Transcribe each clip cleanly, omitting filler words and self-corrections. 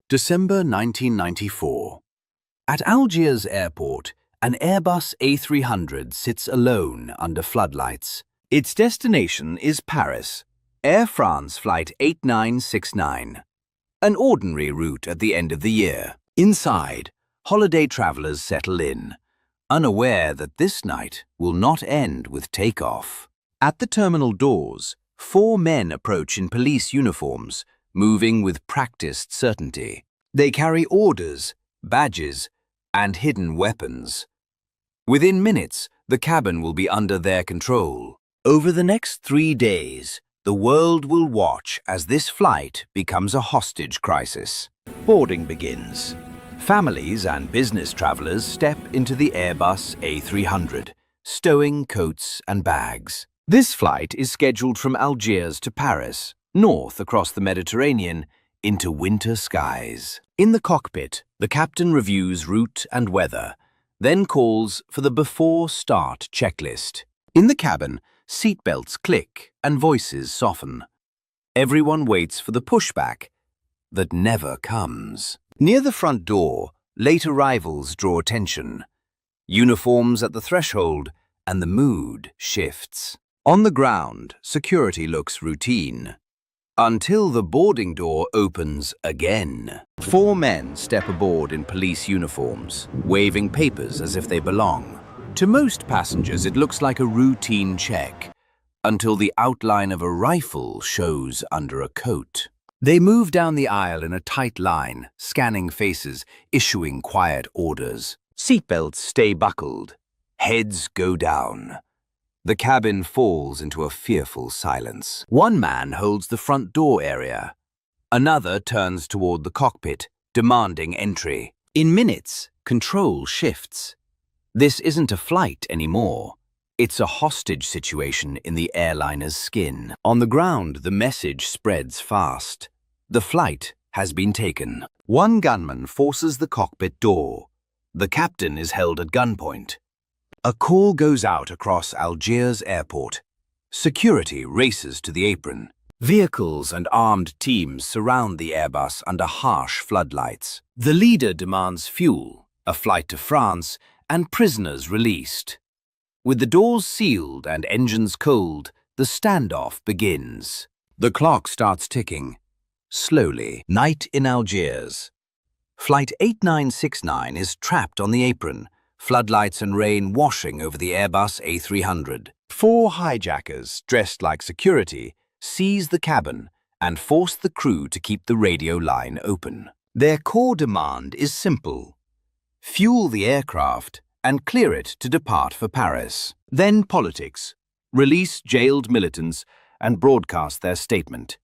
December 1994. At Algiers airport, an Airbus A300 sits alone under floodlights. Its destination is Paris, Air France Flight 8969. An ordinary route at the end of the year. Inside, holiday travelers settle in, unaware that this night will not end with takeoff. At the terminal doors, 4 men approach in police uniforms, moving with practiced certainty. They carry orders, badges, and hidden weapons. Within minutes, the cabin will be under their control. Over the next 3 days, the world will watch as this flight becomes a hostage crisis. Boarding begins. Families and business travelers step into the Airbus A300, stowing coats and bags. This flight is scheduled from Algiers to Paris, north across the Mediterranean, into winter skies. In the cockpit, the captain reviews route and weather, then calls for the before-start checklist. In the cabin, seatbelts click and voices soften. Everyone waits for the pushback that never comes. Near the front door, late arrivals draw attention. Uniforms at the threshold, and the mood shifts. On the ground, security looks routine. Until the boarding door opens again. 4 men step aboard in police uniforms, waving papers as if they belong. To most passengers, it looks like a routine check, until the outline of a rifle shows under a coat. They move down the aisle in a tight line, scanning faces, issuing quiet orders. Seatbelts stay buckled. Heads go down. The cabin falls into a fearful silence. One man holds the front door area. Another turns toward the cockpit, demanding entry. In minutes, control shifts. This isn't a flight anymore. It's a hostage situation in the airliner's skin. On the ground, the message spreads fast. The flight has been taken. One gunman forces the cockpit door. The captain is held at gunpoint. A call goes out across Algiers airport. Security races to the apron. Vehicles and armed teams surround the Airbus under harsh floodlights. The leader demands fuel, a flight to France, and prisoners released. With the doors sealed and engines cold, the standoff begins. The clock starts ticking. Slowly. Night in Algiers. Flight 8969 is trapped on the apron, floodlights and rain washing over the Airbus A300. 4 hijackers, dressed like security, seize the cabin and force the crew to keep the radio line open. Their core demand is simple: fuel the aircraft and clear it to depart for Paris. Then politics. Release jailed militants and broadcast their statement.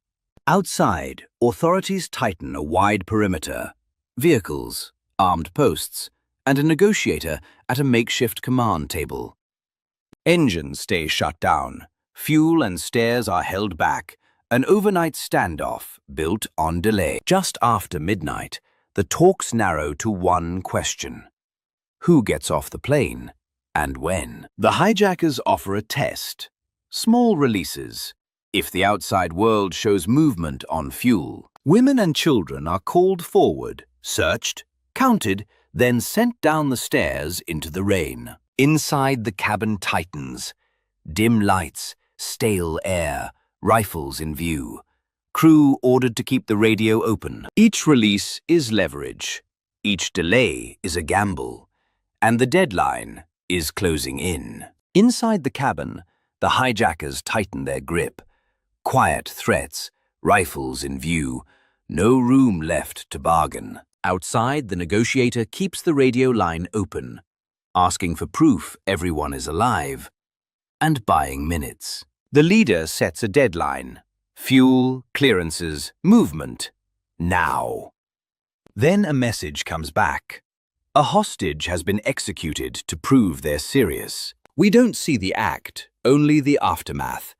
Outside, authorities tighten a wide perimeter. Vehicles, armed posts, and a negotiator at a makeshift command table. Engines stay shut down. Fuel and stairs are held back. An overnight standoff built on delay. Just after midnight, the talks narrow to one question: who gets off the plane and when? The hijackers offer a test. Small releases. If the outside world shows movement on fuel, women and children are called forward, searched, counted, then sent down the stairs into the rain. Inside, the cabin tightens. Dim lights, stale air, rifles in view. Crew ordered to keep the radio open. Each release is leverage. Each delay is a gamble. And the deadline is closing in. Inside the cabin, the hijackers tighten their grip. Quiet threats, rifles in view. No room left to bargain. Outside, the negotiator keeps the radio line open, asking for proof everyone is alive, and buying minutes. The leader sets a deadline: fuel, clearances, movement. Now. Then a message comes back. A hostage has been executed to prove they're serious. We don't see the act, only the aftermath.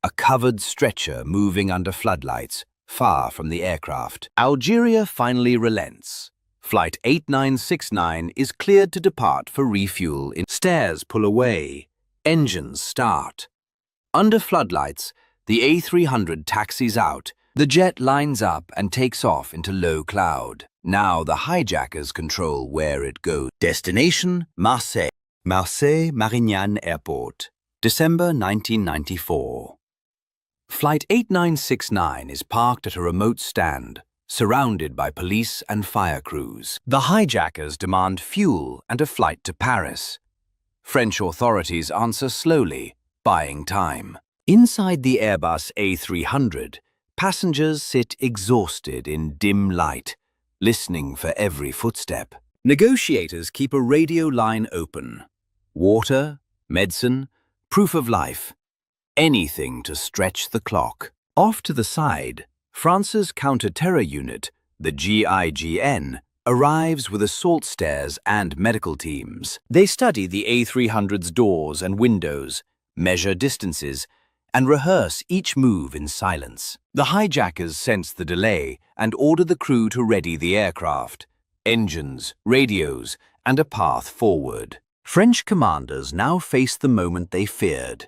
A covered stretcher moving under floodlights, far from the aircraft. Algeria finally relents. Flight 8969 is cleared to depart for refuel. Stairs pull away. Engines start. Under floodlights, the A300 taxis out, The jet lines up and takes off into low cloud. Now the hijackers control where it goes. Destination, Marseille. Marseille-Marignane Airport, December 1994. Flight 8969 is parked at a remote stand, surrounded by police and fire crews. The hijackers demand fuel and a flight to Paris. French authorities answer slowly, buying time. Inside the Airbus A300, passengers sit exhausted in dim light, listening for every footstep. Negotiators keep a radio line open. Water, medicine, proof of life. Anything to stretch the clock. Off to the side, France's counter-terror unit, the GIGN, arrives with assault stairs and medical teams. They study the A300's doors and windows, measure distances, and rehearse each move in silence. The hijackers sense the delay and order the crew to ready the aircraft, engines, radios, and a path forward. French commanders now face the moment they feared.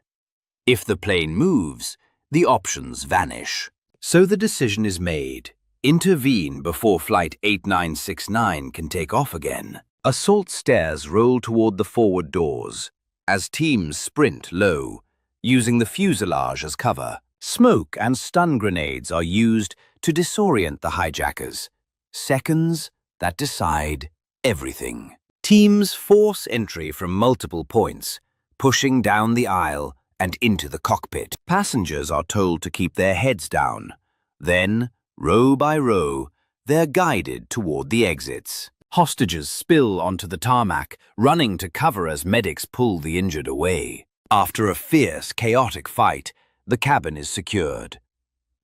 If the plane moves, the options vanish. So the decision is made. Intervene before Flight 8969 can take off again. Assault stairs roll toward the forward doors as teams sprint low, using the fuselage as cover. Smoke and stun grenades are used to disorient the hijackers. Seconds that decide everything. Teams force entry from multiple points, pushing down the aisle and into the cockpit. Passengers are told to keep their heads down. Then, row by row, they're guided toward the exits. Hostages spill onto the tarmac, running to cover as medics pull the injured away. After a fierce, chaotic fight, the cabin is secured.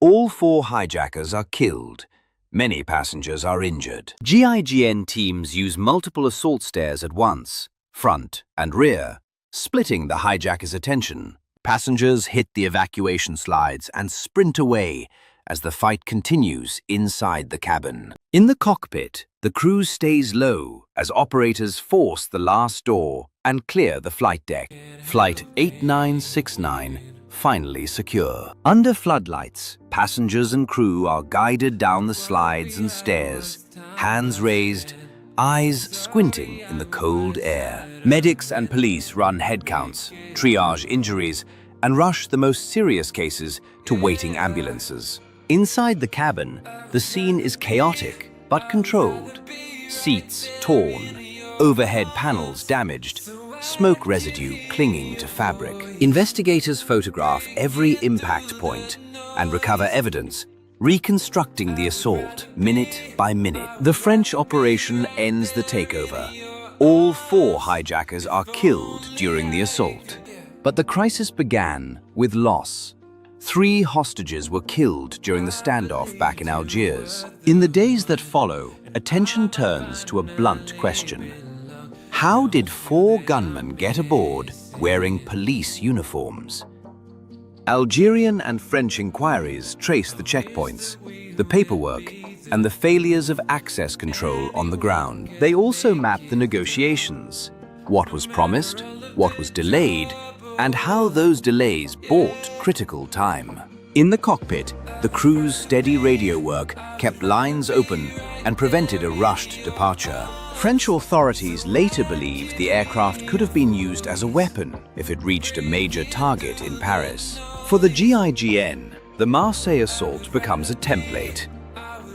All 4 hijackers are killed. Many passengers are injured. GIGN teams use multiple assault stairs at once, front and rear, splitting the hijackers' attention. Passengers hit the evacuation slides and sprint away as the fight continues inside the cabin. In the cockpit, the crew stays low as operators force the last door and clear the flight deck. Flight 8969 finally secure. Under floodlights, passengers and crew are guided down the slides and stairs, hands raised, eyes squinting in the cold air. Medics and police run head counts, triage injuries, and rush the most serious cases to waiting ambulances. Inside the cabin, the scene is chaotic but controlled. Seats torn, overhead panels damaged, smoke residue clinging to fabric. Investigators photograph every impact point and recover evidence, reconstructing the assault minute by minute. The French operation ends the takeover. All 4 hijackers are killed during the assault. But the crisis began with loss. 3 hostages were killed during the standoff back in Algiers. In the days that follow, attention turns to a blunt question. How did 4 gunmen get aboard wearing police uniforms? Algerian and French inquiries trace the checkpoints, the paperwork, and the failures of access control on the ground. They also map the negotiations, what was promised, what was delayed, and how those delays bought critical time. In the cockpit, the crew's steady radio work kept lines open and prevented a rushed departure. French authorities later believed the aircraft could have been used as a weapon if it reached a major target in Paris. For the GIGN, the Marseille assault becomes a template.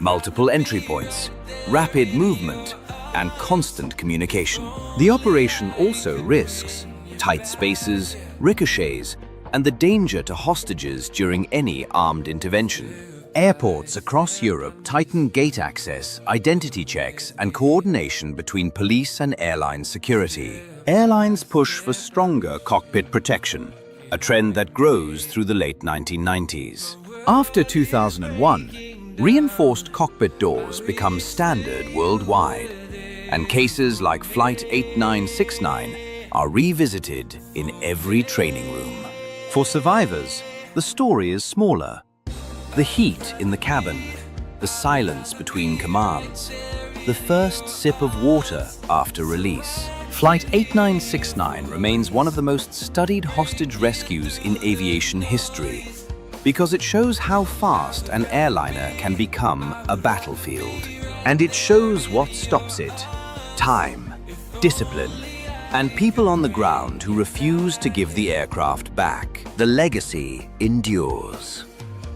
Multiple entry points, rapid movement, and constant communication. The operation also risks tight spaces, ricochets, and the danger to hostages during any armed intervention. Airports across Europe tighten gate access, identity checks, and coordination between police and airline security. Airlines push for stronger cockpit protection, a trend that grows through the late 1990s. After 2001, reinforced cockpit doors become standard worldwide, and cases like Flight 8969 are revisited in every training room. For survivors, the story is smaller. The heat in the cabin, the silence between commands, the first sip of water after release. Flight 8969 remains one of the most studied hostage rescues in aviation history because it shows how fast an airliner can become a battlefield. And it shows what stops it: time, discipline, and people on the ground who refuse to give the aircraft back. The legacy endures.